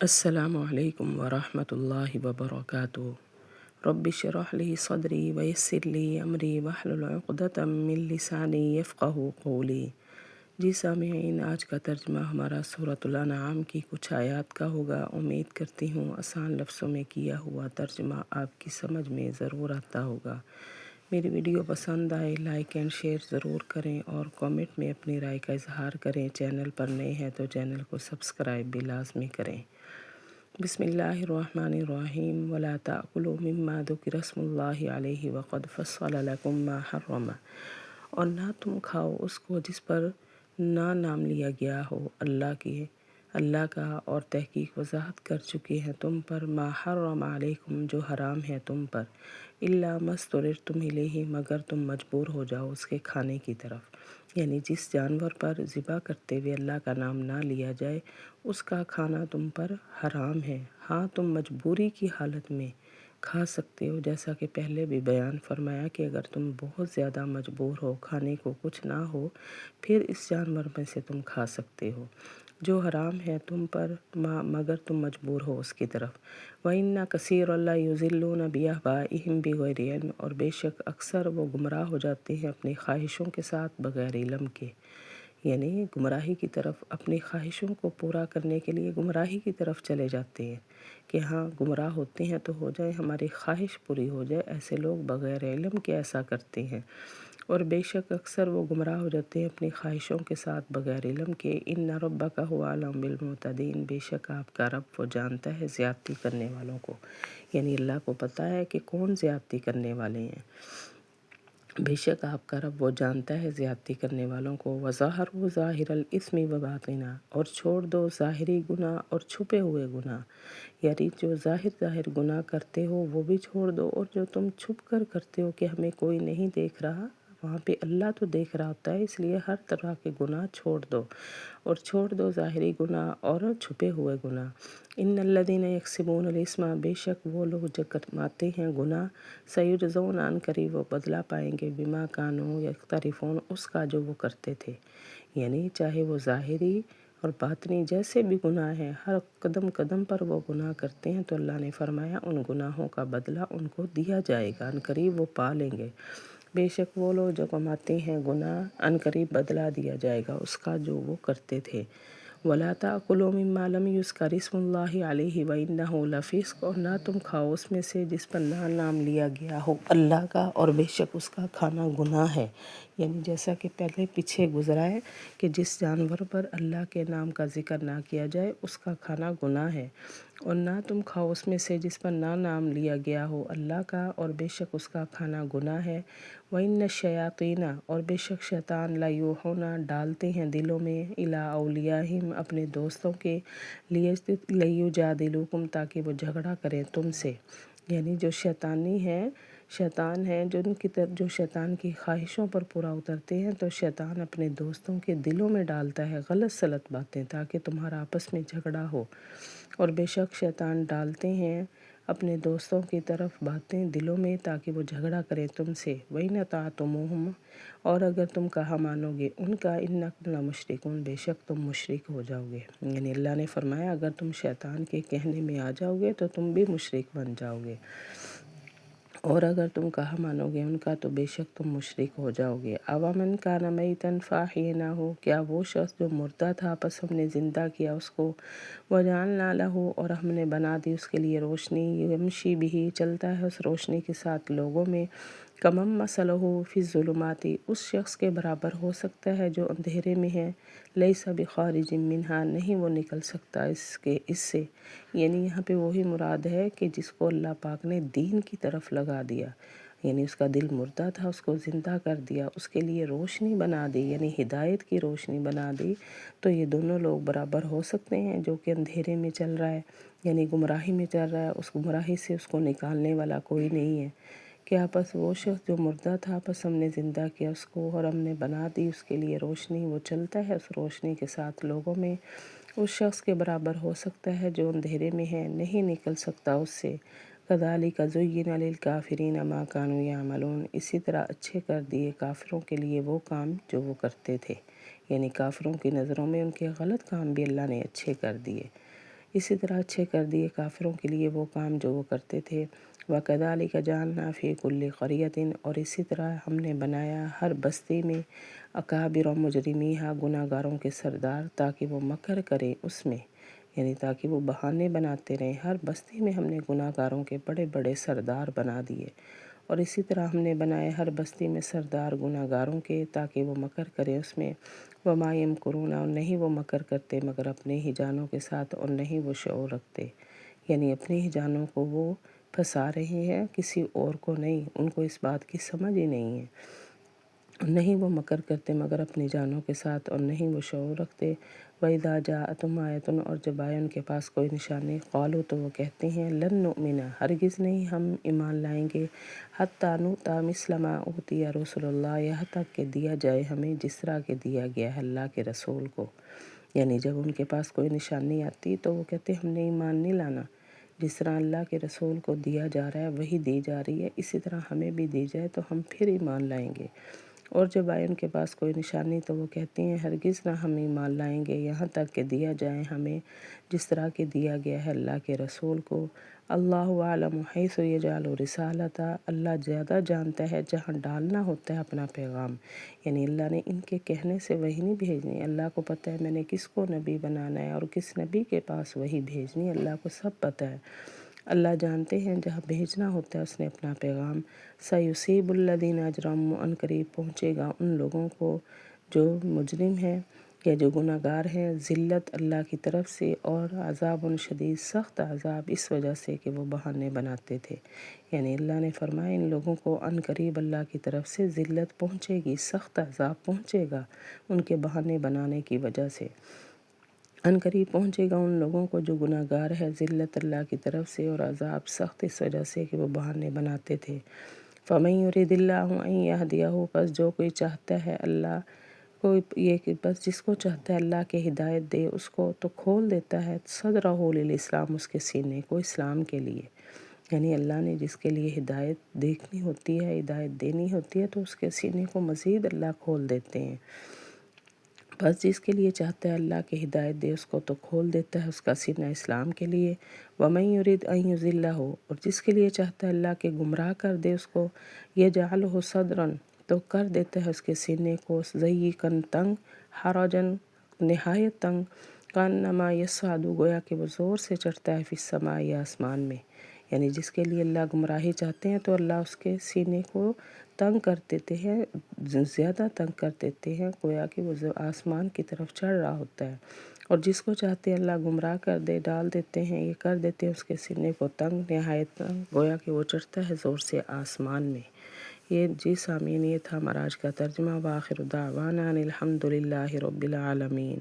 السلام علیکم ورحمۃ اللہ وبرکاتہ۔ رب اشرح لی صدری ویسر لی امری واحلل عقدۃ من لسانی یفقہوا قولی۔ جی سامعین، آج کا ترجمہ ہمارا سورۃ الانعام کی کچھ آیات کا ہوگا۔ امید کرتی ہوں آسان لفظوں میں کیا ہوا ترجمہ آپ کی سمجھ میں ضرور آتا ہوگا۔ میری ویڈیو پسند آئے لائک اینڈ شیئر ضرور کریں اور کامنٹ میں اپنی رائے کا اظہار کریں۔ چینل پر نئے ہیں تو چینل کو سبسکرائب بھی لازمی کریں۔ بسم اللہ الرحمن الرحیم۔ ولا تأکلوا مما ذکر اسم اللہ علیہ وقد فصل لکم ما حرم، اور نہ تم کھاؤ اس کو جس پر نام لیا گیا ہو اللہ کا، اور تحقیق وضاحت کر چکے ہیں تم پر ما حرم علیکم، جو حرام ہے تم پر، الا ما اضطررتم الیہ، مگر تم مجبور ہو جاؤ اس کے کھانے کی طرف۔ یعنی جس جانور پر ذبح کرتے ہوئے اللہ کا نام نہ لیا جائے اس کا کھانا تم پر حرام ہے۔ ہاں، تم مجبوری کی حالت میں کھا سکتے ہو، جیسا کہ پہلے بھی بیان فرمایا کہ اگر تم بہت زیادہ مجبور ہو، کھانے کو کچھ نہ ہو، پھر اس جانور میں سے تم کھا سکتے ہو جو حرام ہے تم پر، مگر تم مجبور ہو اس کی طرف۔ وَإِنَّ كَثِيرًا لَيُضِلُّونَ بِأَهْوَائِهِمْ بِغَيْرِ علم، اور بے شک اکثر وہ گمراہ ہو جاتے ہیں اپنی خواہشوں کے ساتھ بغیر علم کے۔ یعنی گمراہی کی طرف، اپنی خواہشوں کو پورا کرنے کے لیے گمراہی کی طرف چلے جاتے ہیں کہ ہاں گمراہ ہوتے ہیں تو ہو جائے، ہماری خواہش پوری ہو جائے۔ ایسے لوگ بغیر علم کے ایسا کرتے ہیں، اور بے شک اکثر وہ گمراہ ہو جاتے ہیں اپنی خواہشوں کے ساتھ بغیر علم کے۔ ان ربک هو اعلم بالمعتدین، بے شک آپ کا رب وہ جانتا ہے زیادتی کرنے والوں کو، یعنی اللہ کو پتہ ہے کہ کون زیادتی کرنے والے ہیں۔ بے شک آپ کا رب وہ جانتا ہے زیادتی کرنے والوں کو۔ وَظَاهِرُوا ظَاهِرَ الْإِثْمِ وَبَاطِنَهُ، اور چھوڑ دو ظاہری گناہ اور چھپے ہوئے گناہ، یعنی جو ظاہر گناہ کرتے ہو وہ بھی چھوڑ دو، اور جو تم چھپ کر کرتے ہو کہ ہمیں کوئی نہیں دیکھ رہا، وہاں پہ اللہ تو دیکھ رہا ہوتا ہے، اس لیے ہر طرح کے گناہ چھوڑ دو، اور چھوڑ دو ظاہری گناہ اور چھپے ہوئے گناہ۔ ان الذین یکسبون الاسم، بے شک وہ لوگ جو کماتے ہیں گناہ، سیجزون، عن قریب وہ بدلہ پائیں گے، بما کانوا یقترفون، اس کا جو وہ کرتے تھے۔ یعنی چاہے وہ ظاہری اور باطنی جیسے بھی گناہ ہیں، ہر قدم قدم پر وہ گناہ کرتے ہیں تو اللہ نے فرمایا ان گناہوں کا بدلہ ان کو دیا جائے گا، عن قریب وہ پا لیں گے۔ بے شک وہ لوگ جو کماتے ہیں گناہ، عن قریب بدلہ دیا جائے گا اس کا جو وہ کرتے تھے۔ وَلَا تَأْكُلُوا مِمَّا لَمْ يُذْكَرِ اسْمُ اللَّهِ عَلَيْهِ وَإِنَّهُ لَفِسْقٌ، اور نہ تم کھاؤ اس میں سے جس پر نہ نام لیا گیا ہو اللہ کا، اور بے شک اس کا کھانا گناہ ہے۔ یعنی جیسا کہ پہلے پیچھے گزرا ہے کہ جس جانور پر اللہ کے نام کا ذکر نہ کیا جائے اس کا کھانا گناہ ہے، اور نہ تم کھاؤ اس میں سے جس پر نہ نام لیا گیا ہو اللہ کا، اور بے شک اس کا کھانا گناہ ہے۔ وَإِنَّ الشَّيَاطِينَ، اور بے شک شیطان، لَیُوحُونَ، ڈالتے ہیں دلوں میں، إِلیٰ أَوْلِیَائِہِمْ، اپنے دوستوں کے، لِیُجَادِلُوکُم، تاکہ وہ جھگڑا کریں تم سے۔ یعنی جو شیطان ہے جو ان کی طرف، جو شیطان کی خواہشوں پر پورا اترتے ہیں، تو شیطان اپنے دوستوں کے دلوں میں ڈالتا ہے غلط سلط باتیں تاکہ تمہارا آپس میں جھگڑا ہو، اور بے شک شیطان ڈالتے ہیں اپنے دوستوں کی طرف باتیں دلوں میں تاکہ وہ جھگڑا کریں تم سے۔ وَإِنْ أَطَعْتُمُوهُمْ، اور اگر تم کہا مانو گے ان کا، إِنَّكُمْ لَمُشْرِكُونَ، بے شک تم مشرک ہو جاؤ گے۔ یعنی اللہ نے فرمایا اگر تم شیطان کے کہنے میں آ جاؤ گے تو تم بھی مشرک بن جاؤ گے، اور اگر تم کہا مانو گے ان کا تو بے شک تم مشرک ہو جاؤ گے۔ أَوَمَنْ كَانَ مَيْتًا فَأَحْيَيْنَاهُ، کیا وہ شخص جو مردہ تھا پس ہم نے زندہ کیا اس کو، وَجَعَلْنَا لَهُ، اور ہم نے بنا دی اس کے لیے روشنی، يَمْشِي بِهِ، چلتا ہے اس روشنی کے ساتھ لوگوں میں، كَمَن مَّثَلُهُ فِي الظُّلُمَاتِ، اس شخص کے برابر ہو سکتا ہے جو اندھیرے میں ہے، لَيْسَ بِخَارِجٍ مِّنْهَا، نہیں وہ نکل سکتا اس سے۔ یعنی یہاں پہ وہی مراد ہے کہ جس کو اللہ پاک نے دین کی طرف لگا دیا، یعنی اس کا دل مردہ تھا اس کو زندہ کر دیا، اس کے لیے روشنی بنا دی، یعنی ہدایت کی روشنی بنا دی، تو یہ دونوں لوگ برابر ہو سکتے ہیں۔ جو کہ اندھیرے میں چل رہا ہے، یعنی گمراہی میں چل رہا ہے، اس گمراہی سے اس کو نکالنے والا کوئی نہیں ہے۔ کیا پس وہ شخص جو مردہ تھا پس ہم نے زندہ کیا اس کو، اور ہم نے بنا دی اس کے لیے روشنی، وہ چلتا ہے اس روشنی کے ساتھ لوگوں میں، اس شخص کے برابر ہو سکتا ہے جو اندھیرے میں ہے، نہیں نکل سکتا اس سے۔ كَذَلِكَ زُيِّنَ لِلْكَافِرِينَ مَا كَانُوا يَعْمَلُونَ، اسی طرح اچھے کر دیے کافروں کے لیے وہ کام جو وہ کرتے تھے، یعنی کافروں کی نظروں میں ان کے غلط کام بھی اللہ نے اچھے کر دیے۔ اسی طرح اچھے کر دیے کافروں کے لیے وہ کام جو وہ کرتے تھے۔ وَكَذَلِكَ جَعَلْنَا فِي كُلِّ قَرْيَةٍ، اور اسی طرح ہم نے بنایا ہر بستی میں اکابر مجرمیہا، گناہ گاروں کے سردار، تاکہ وہ مکر کریں اس میں، یعنی تاکہ وہ بہانے بناتے رہیں۔ ہر بستی میں ہم نے گناہ گاروں کے بڑے بڑے سردار بنا دیے، اور اسی طرح ہم نے بنائے ہر بستی میں سردار گناہ گاروں کے، تاکہ وہ مکر کریں اس میں۔ وَمَا يَمْكُرُونَ، اور نہیں وہ مکر کرتے مگر اپنے ہی جانوں کے ساتھ، اور نہیں وہ شعور رکھتے، یعنی اپنی ہی جانوں کو وہ پھنسا رہے ہیں، کسی اور کو نہیں، ان کو اس بات کی سمجھ ہی نہیں ہے۔ نہیں وہ مکر کرتے مگر اپنی جانوں کے ساتھ، اور نہیں وہ شعور رکھتے۔ وَإِذَا جَاءَتْهُمْ آیَةٌ، اور جب آئے ان کے پاس کوئی نشانی، قالوا، تو وہ کہتے ہیں، لن نؤمن، ہرگز نہیں ہم ایمان لائیں گے، حتی نؤتی مثل ما اوتی رسول اللہ، یہاں تک کہ دیا جائے ہمیں جس طرح کہ دیا گیا ہے اللہ کے رسول کو۔ یعنی جب ان کے پاس کوئی نشانی آتی تو وہ کہتے ہم نے ایمان نہیں لانا، جس طرح اللہ کے رسول کو دیا جا رہا ہے وہی دی جا رہی ہے، اسی طرح ہمیں بھی دی جائے تو ہم پھر ایمان لائیں گے۔ اور جب آئے ان کے پاس کوئی نشانی تو وہ کہتے ہیں ہرگز نہ ہم ایمان لائیں گے یہاں تک کہ دیا جائے ہمیں جس طرح کہ دیا گیا ہے اللہ کے رسول کو۔ اللہ اعلم حیث یجعل رسالتہ، اللہ زیادہ جانتا ہے جہاں ڈالنا ہوتا ہے اپنا پیغام، یعنی اللہ نے ان کے کہنے سے وہی نہیں بھیجنی، اللہ کو پتہ ہے میں نے کس کو نبی بنانا ہے اور کس نبی کے پاس وہی بھیجنی، اللہ کو سب پتہ ہے۔ اللہ جانتے ہیں جہاں بھیجنا ہوتا ہے اس نے اپنا پیغام۔ سَيُصِيبُ الَّذِينَ أَجْرَمُوا، ان قریب پہنچے گا ان لوگوں کو جو مجرم ہیں یا جو گناہ گار ہیں، ذلت اللہ کی طرف سے، اور عذاب شدید، سخت عذاب، اس وجہ سے کہ وہ بہانے بناتے تھے۔ یعنی اللہ نے فرمایا ان لوگوں کو ان قریب اللہ کی طرف سے ذلت پہنچے گی، سخت عذاب پہنچے گا ان کے بہانے بنانے کی وجہ سے۔ ان قریب پہنچے گا ان لوگوں کو جو گناہ گار ہے، ذلت اللہ کی طرف سے اور عذاب سخت، اس وجہ سے کہ وہ بہانے بناتے تھے۔ فَمَن يُرِدِ اللَّهُ أَن يَهْدِيَهُ، پس جو کوئی چاہتا ہے اللہ کو یہ کہ بس جس کو چاہتا ہے اللہ کے ہدایت دے اس کو، تو کھول دیتا ہے صدرہ للاسلام، اس کے سینے کو اسلام کے لیے۔ یعنی اللہ نے جس کے لیے ہدایت دیکھنی ہوتی ہے، ہدایت دینی ہوتی ہے، تو اس کے سینے کو مزید اللہ کھول دیتے ہیں۔ بس جس کے لیے چاہتا ہے اللہ کی ہدایت دے اس کو تو کھول دیتا ہے اس کا سینہ اسلام کے لیے۔ وَمَن يُرِدْ أَن يُضِلَّهُ، اور جس کے لیے چاہتا ہے اللہ کے گمراہ کر دے اس کو، يَجْعَلْهُ صَدْرًا، تو کر دیتا ہے اس کے سینے کو ضيقاً تنگ، حرجاً نہایت تنگ، كأنما يصعد، گویا کہ وہ زور سے چڑھتا ہے فی السماء، آسمان میں۔ یعنی جس کے لیے اللہ گمراہی چاہتے ہیں تو اللہ اس کے سینے کو تنگ کر دیتے ہیں، زیادہ تنگ کر دیتے ہیں، گویا کہ وہ آسمان کی طرف چڑھ رہا ہوتا ہے۔ اور جس کو چاہتے ہیں اللہ گمراہ کر دے، ڈال دیتے ہیں، یہ کر دیتے ہیں اس کے سینے کو تنگ، نہایت تنگ، گویا کہ وہ چڑھتا ہے زور سے آسمان میں۔ یہ جی سامعین، یہ تھا ہمارا آج کا ترجمہ۔ وآخر دعوانا ان الحمد للہ رب العالمین۔